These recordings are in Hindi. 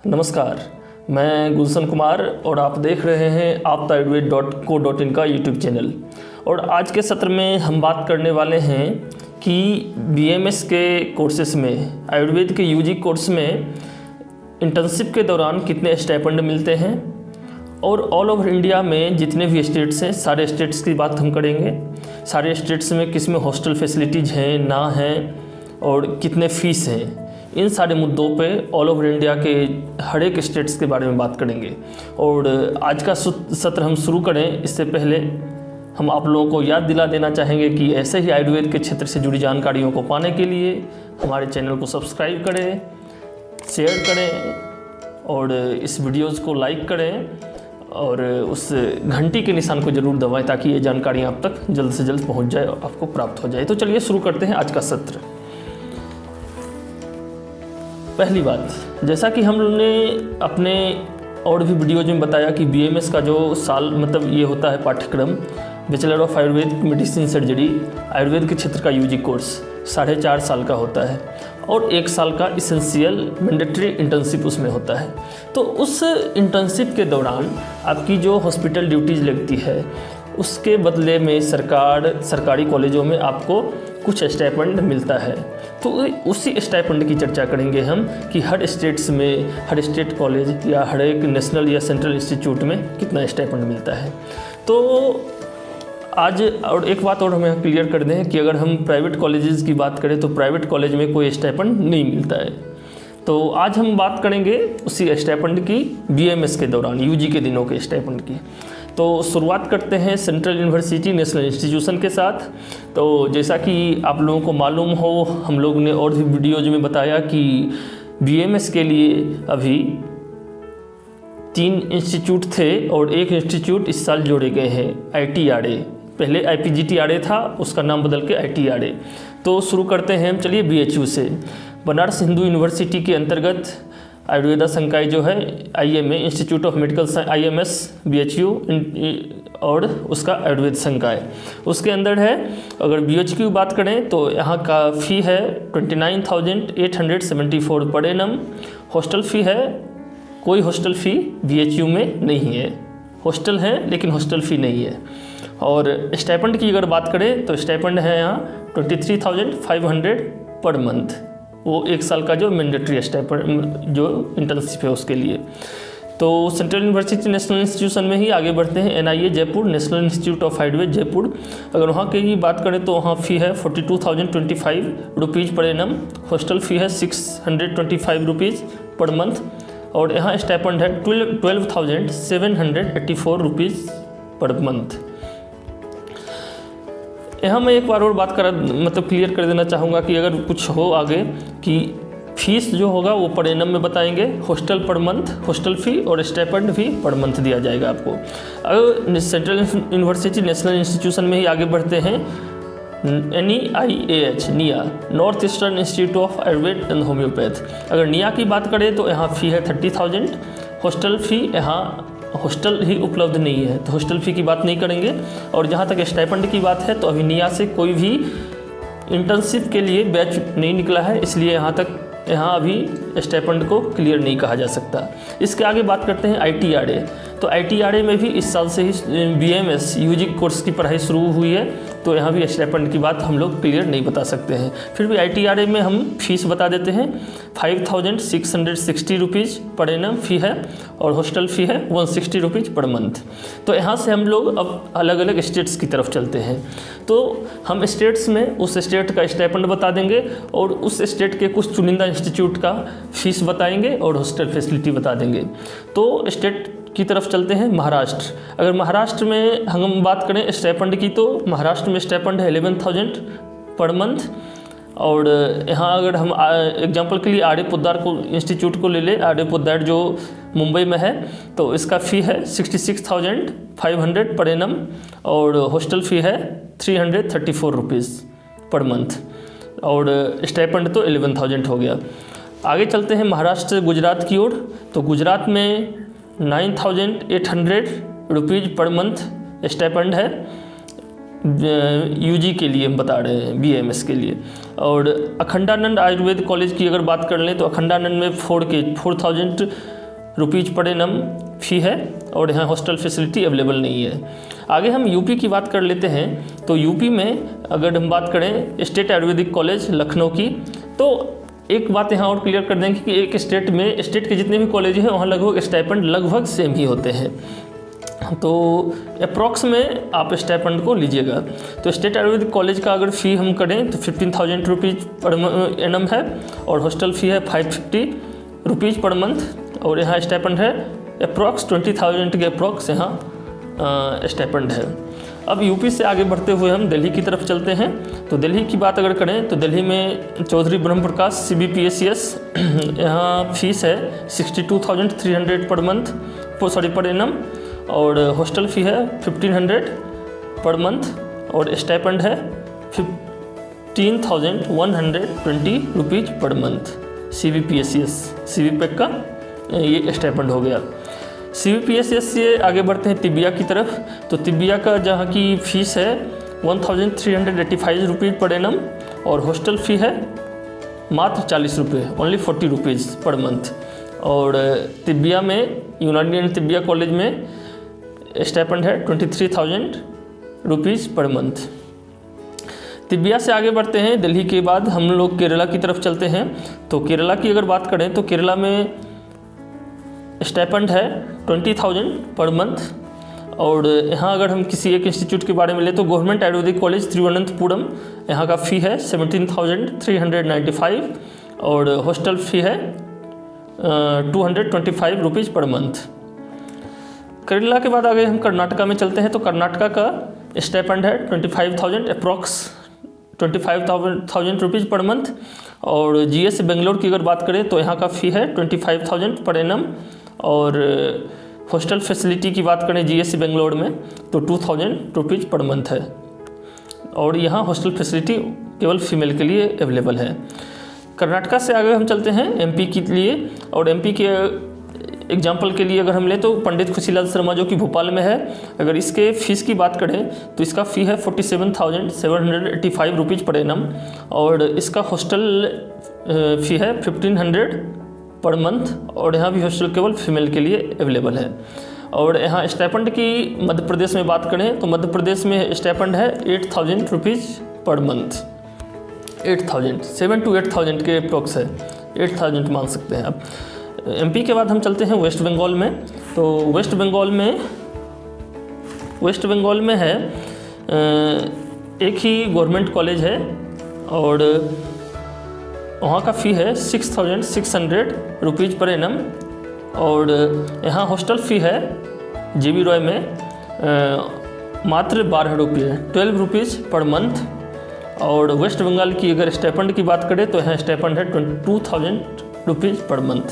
नमस्कार, मैं गुलशन कुमार और आप देख रहे हैं aaptaayurved.co.in का यूट्यूब चैनल। और आज के सत्र में हम बात करने वाले हैं कि बीएमएस के कोर्सेस में, आयुर्वेद के यूजी कोर्स में इंटर्नशिप के दौरान कितने स्टाइपेंड मिलते हैं और ऑल ओवर इंडिया में जितने भी स्टेट्स हैं सारे स्टेट्स की बात हम करेंगे। सारे स्टेट्स में किस में हॉस्टल फैसिलिटीज़ हैं ना हैं और कितने फ़ीस हैं, इन सारे मुद्दों पे ऑल ओवर इंडिया के हर एक स्टेट्स के बारे में बात करेंगे। और आज का सत्र हम शुरू करें इससे पहले हम आप लोगों को याद दिला देना चाहेंगे कि ऐसे ही आयुर्वेद के क्षेत्र से जुड़ी जानकारियों को पाने के लिए हमारे चैनल को सब्सक्राइब करें, शेयर करें और इस वीडियोस को लाइक करें और उस घंटी के निशान को ज़रूर दबाएं ताकि ये जानकारी आप तक जल्द से जल्द पहुंच जाए और आपको प्राप्त हो जाए। तो चलिए शुरू करते हैं आज का सत्र। पहली बात, जैसा कि हम लोगों ने अपने और भी वीडियोज में बताया कि बीएमएस का जो साल मतलब ये होता है पाठ्यक्रम, bachelor of Ayurveda medicine surgery, Ayurveda के क्षेत्र का यूजी कोर्स 4.5 साल का होता है और 1 साल का इसेंशियल मैंडेटरी इंटर्नशिप उसमें होता है। तो उस इंटर्नशिप के दौरान आपकी जो हॉस्पिटल ड्यूटीज़ लगती है उसके बदले में सरकारी कॉलेजों में आपको कुछ स्टाइपेंड मिलता है। तो उसी स्टाइपेंड की चर्चा करेंगे हम कि हर स्टेट्स में, हर स्टेट कॉलेज या हर एक नेशनल या सेंट्रल इंस्टीट्यूट में कितना स्टाइपेंड मिलता है। तो आज और एक बात और हम यहाँ क्लियर कर दें कि अगर हम प्राइवेट कॉलेजेस की बात करें तो प्राइवेट कॉलेज में कोई स्टाइपेंड नहीं मिलता है। तो आज हम बात करेंगे उसी स्टाइपेंड की बीएमएस के दौरान, यूजी के दिनों के स्टाइपेंड की। तो शुरुआत करते हैं सेंट्रल यूनिवर्सिटी नेशनल इंस्टीट्यूशन के साथ। तो जैसा कि आप लोगों को मालूम हो, हम लोग ने और भी वीडियोज में बताया कि बीएमएस के लिए अभी 3 इंस्टीट्यूट थे और एक इंस्टीट्यूट इस साल जोड़े गए हैं, ITRA। पहले IPGTRA था, उसका नाम बदल के ITRA। तो शुरू करते हैं हम, चलिए BHU से। बनारस हिंदू यूनिवर्सिटी के अंतर्गत आयुर्वेदा संकाय जो है IMA, institute of medical IMS BHU और उसका आयुर्वेद संकाय उसके अंदर है। अगर BHU की बात करें तो यहाँ का फ़ी है 29,874 पर एनम। हॉस्टल फ़ी है, कोई हॉस्टल फ़ी BHU में नहीं है, हॉस्टल है लेकिन हॉस्टल फ़ी नहीं है। और स्टाइपेंड की अगर बात करें तो स्टाइपेंड है यहाँ 23,500 पर मंथ, वो 1 साल का जो मैंडेटरी स्टाइपेंड जो इंटर्नशिप है उसके लिए। तो सेंट्रल यूनिवर्सिटी नेशनल इंस्टीट्यूशन में ही आगे बढ़ते हैं। NIA Jaipur, national institute of Ayurveda Jaipur. अगर वहाँ की बात करें तो वहाँ फ़ी है 42,025 rupees per annum. Hostel fee है 625 रुपीज़ पर मंथ और यहाँ स्टाइपेंड है 12,784 रुपीज़ पर मंथ। यहाँ मैं एक बार और बात क्लियर कर देना चाहूँगा कि अगर कुछ हो आगे कि फ़ीस जो होगा वो पर एनम में बताएंगे, hostel per month, hostel fee और स्टाइपेंड भी पर मंथ दिया जाएगा आपको। अगर सेंट्रल यूनिवर्सिटी नेशनल इंस्टीट्यूशन में ही आगे बढ़ते हैं, NIAH north eastern institute of Ayurveda and homeopath. अगर निया की बात करें तो यहाँ फ़ी है 30,000। हॉस्टल फ़ी, यहाँ हॉस्टल ही उपलब्ध नहीं है तो हॉस्टल फ़ी की बात नहीं करेंगे। और जहाँ तक स्टाइपेंड की बात है तो अभी निया से कोई भी इंटर्नशिप के लिए बैच नहीं निकला है, इसलिए यहाँ अभी स्टाइपेंड को क्लियर नहीं कहा जा सकता। इसके आगे बात करते हैं ITRA। तो ITRA में भी इस साल से ही BMS यूजी कोर्स की पढ़ाई शुरू हुई है, तो यहाँ भी स्टाइपेंड की बात हम लोग क्लियर नहीं बता सकते हैं। फिर भी ITRA में हम फीस बता देते हैं, 5,660 रुपीज़ पर एनम फ़ी है और हॉस्टल फ़ी है 160 रुपीज़ पर मंथ। तो यहाँ से हम लोग अब अलग अलग स्टेट्स की तरफ चलते हैं। तो हम स्टेट्स में उस स्टेट का स्टाइपेंड बता देंगे और उस स्टेट के कुछ चुनिंदा इंस्टीट्यूट का फीस बताएंगे और हॉस्टल फैसिलिटी बता देंगे। तो स्टेट की तरफ चलते हैं, महाराष्ट्र। अगर महाराष्ट्र में हम बात करें स्टाइपेंड की तो महाराष्ट्र में स्टाइपेंड है 11,000 पर मंथ। और यहाँ अगर हम एग्जांपल के लिए आर्य पोद्दार को इंस्टीट्यूट को ले लें, आर्य पोद्दार जो मुंबई में है, तो इसका फ़ी है 66,500 पर एनम और हॉस्टल फ़ी है 334 रुपीज़ पर मंथ और स्टाइपेंड तो 11,000 हो गया। आगे चलते हैं महाराष्ट्र से गुजरात की ओर। तो गुजरात में 9,800 रुपीज़ पर मंथ स्टाइपेंड है यूजी के लिए हम बता रहे हैं, बीएमएस के लिए। और अखंडानंद आयुर्वेद कॉलेज की अगर बात कर लें तो अखंडानंद में 4,000 रुपीज़ पर एनम फ़ी है और यहाँ हॉस्टल फैसिलिटी अवेलेबल नहीं है। आगे हम यूपी की बात कर लेते हैं। तो यूपी में अगर हम बात करें स्टेट आयुर्वेदिक कॉलेज लखनऊ की, तो एक बात यहाँ और क्लियर कर देंगे कि एक स्टेट में, स्टेट के जितने भी कॉलेज हैं वहाँ लगभग स्टाइपेंड लगभग सेम ही होते हैं, तो अप्रॉक्स में आप स्टाइपेंड को लीजिएगा। तो स्टेट आयुर्वेदिक कॉलेज का अगर फ़ी हम करें तो 15,000 रुपीज़ पर एनम है और हॉस्टल फ़ी है 550 रुपीज़ पर मंथ और यहाँ स्टाइपेंड है अप्रॉक्स 20,000 के अप्रॉक्स यहाँ स्टाइपेंड है। अब यूपी से आगे बढ़ते हुए हम दिल्ली की तरफ चलते हैं। तो दिल्ली की बात अगर करें तो दिल्ली में चौधरी ब्रह्म प्रकाश CBPSCS यहाँ फीस है 62,300 पर मंथ पर एनम और हॉस्टल फ़ी है 1,500 पर मंथ और स्टाइपेंड है 15,120 rupees per month. CBPSCS CBPEC का ये स्टाइपेंड हो गया। CBPSCS से आगे बढ़ते हैं तिबिया की तरफ। तो तिबिया का जहाँ की फ़ीस है 1,385 रुपीज़ पर एनम और हॉस्टल फ़ी है मात्र 40 रुपये, ओनली 40 रुपीज़ पर मंथ। और तिबिया में यूनानी तिबिया कॉलेज में स्टाइपेंड है 23,000 रुपीज़ पर मंथ। तिबिया से आगे बढ़ते हैं। दिल्ली के बाद हम लोग केरला की तरफ चलते हैं। तो केरला की अगर बात करें तो केरला में स्टाइपेंड है 20,000 पर मंथ और यहाँ अगर हम किसी एक इंस्टीट्यूट के बारे में लें तो गवर्नमेंट आयुर्वेदिक कॉलेज तिरुवनंतपुरम, यहाँ का फ़ी है 17,395 और हॉस्टल फ़ी है 225 रुपीज़ पर मंथ। केरला के बाद आगे हम कर्नाटका में चलते हैं। तो कर्नाटका का स्टाइपेंड है 25,000 अप्रॉक्स 25,000 रुपीज़ पर मंथ और GS बेंगलोर की अगर बात करें तो यहाँ का फ़ी है 25,000 पर एनम और हॉस्टल फैसिलिटी की बात करें GS बेंगलोर में तो 2,000 रुपीज़ पर मंथ है और यहाँ हॉस्टल फैसिलिटी केवल फीमेल के लिए अवेलेबल है। कर्नाटका से आगे हम चलते हैं MP के लिए और MP के एग्जाम्पल के लिए अगर हम लें तो पंडित खुशीलाल शर्मा जो कि भोपाल में है, अगर इसके फ़ीस की बात करें तो इसका फ़ी है 47,785 रुपीज़ पर एनम और इसका हॉस्टल फ़ी है 1,500 पर मंथ और यहाँ भी हॉस्टल केवल फीमेल के लिए अवेलेबल है। और यहाँ स्टाइपेंड की मध्य प्रदेश में बात करें तो मध्य प्रदेश में स्टाइपेंड है 8,000 रुपीज़ पर मंथ। 8,000 7 to 8,000 के अप्रॉक्स है, 8,000 मान सकते हैं आप। MP के बाद हम चलते हैं वेस्ट बंगाल में। तो वेस्ट बंगाल में है एक ही गवर्नमेंट कॉलेज है और वहाँ का फ़ी है 6,600 रुपीज़ पर एनम और यहाँ हॉस्टल फ़ी है JB रॉय में मात्र 12 रुपये 12 रुपीज़ पर मंथ। और वेस्ट बंगाल की अगर स्टाइपेंड की बात करें तो यहाँ स्टाइपेंड है 22,000 रुपीज़ पर मंथ।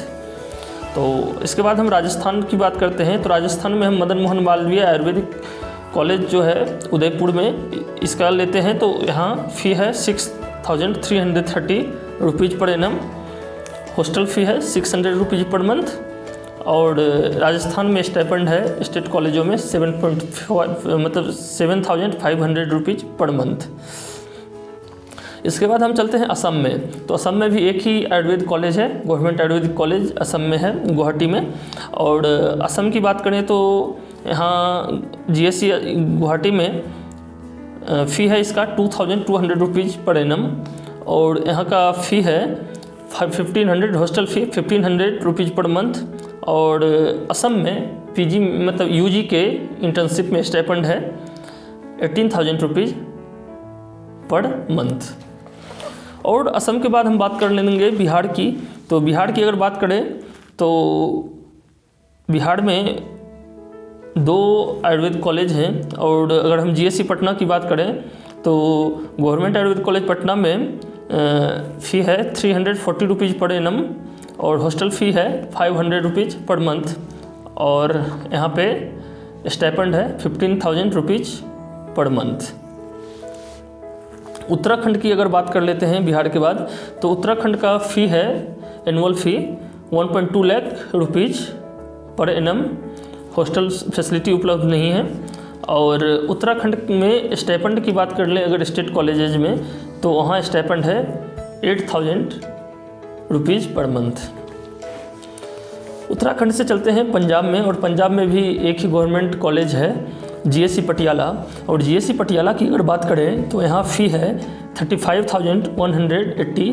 तो इसके बाद हम राजस्थान की बात करते हैं। तो राजस्थान में हम मदन मोहन मालवीय आयुर्वेदिक कॉलेज जो है उदयपुर में इसका लेते हैं तो यहाँ फ़ी है 6,330 rupees per annum, hostel fee है 600 रुपीज़ पर मंथ और राजस्थान में स्टाइपेंड है स्टेट कॉलेजों में 7,500 रुपीज़ पर मंथ। इसके बाद हम चलते हैं असम में। तो असम में भी एक ही आयुर्वेद कॉलेज है, गवर्नमेंट आयुर्वेदिक कॉलेज असम में है, गुवाहाटी में। और असम की बात करें तो यहाँ GSC गुवाहाटी में फ़ी है इसका 2,200 रुपीज़ पर एनम और यहाँ का फ़ी है 1,500, hostel fee 1,500 rupees per month. और असम में PG मतलब UG के इंटर्नशिप में स्टाइपेंड है 18,000 रुपीज़ पर मंथ। और असम के बाद हम बात कर लेंगे बिहार की। तो बिहार की अगर बात करें तो बिहार में 2 आयुर्वेद कॉलेज हैं और अगर हम GSC पटना की बात करें तो गवर्नमेंट आयुर्वेद कॉलेज पटना में फ़ी है 340 रुपीज़ पर एनम और हॉस्टल फ़ी है 500 रुपीज़ पर मंथ और यहाँ पे स्टाइपेंड है 15,000 रुपीज़ पर मंथ। उत्तराखंड की अगर बात कर लेते हैं बिहार के बाद तो उत्तराखंड का फ़ी है एनुअल फ़ी 1.2 lakh rupees per annum, hostel facility उपलब्ध नहीं है और उत्तराखंड में स्टाइपेंड की बात कर लें अगर स्टेट कॉलेजेज में, तो वहाँ स्टाइपेंड है 8,000 रुपीज़ पर मंथ। उत्तराखंड से चलते हैं पंजाब में, और पंजाब में भी एक ही गवर्नमेंट कॉलेज है GSC पटियाला, और GSC पटियाला की अगर बात करें तो यहाँ फ़ी है 35,180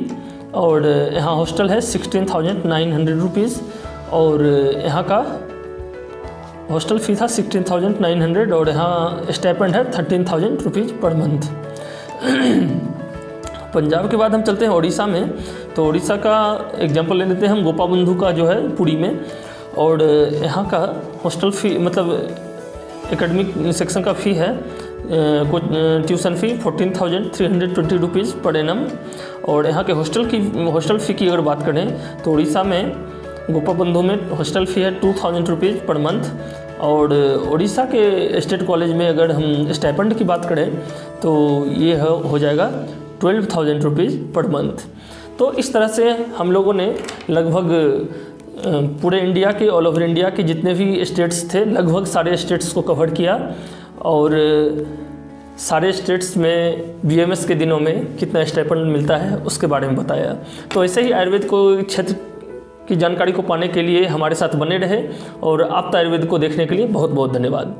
और यहाँ हॉस्टल है 16,900 रुपीज़, और यहाँ का हॉस्टल फ़ी था 16,900 और यहाँ स्टाइपेंड है 13,000 रुपीज़ पर मंथ। पंजाब के बाद हम चलते हैं उड़ीसा में, तो उड़ीसा का एग्जांपल ले लेते हैं हम गोपाबंधु का जो है पुरी में, और यहाँ का हॉस्टल फ़ी मतलब एकेडमिक सेक्शन का फ़ी है कुछ tuition fee 14,320 rupees per annum, और यहाँ के हॉस्टल फ़ी की अगर बात करें तो उड़ीसा में गोपाबंधु में हॉस्टल फ़ी है 2,000 रुपीज़ पर मंथ, और उड़ीसा के स्टेट कॉलेज में अगर हम स्टाइपेंड की बात करें तो ये हो जाएगा 12,000 रुपीज़ पर मंथ। तो इस तरह से हम लोगों ने लगभग पूरे इंडिया के, ऑल ओवर इंडिया के जितने भी स्टेट्स थे लगभग सारे स्टेट्स को कवर किया, और सारे स्टेट्स में BMS के दिनों में कितना स्टाइपेंड मिलता है उसके बारे में बताया। तो ऐसे ही आयुर्वेद को क्षेत्र की जानकारी को पाने के लिए हमारे साथ बने रहे, और आप आयुर्वेद को देखने के लिए बहुत बहुत धन्यवाद।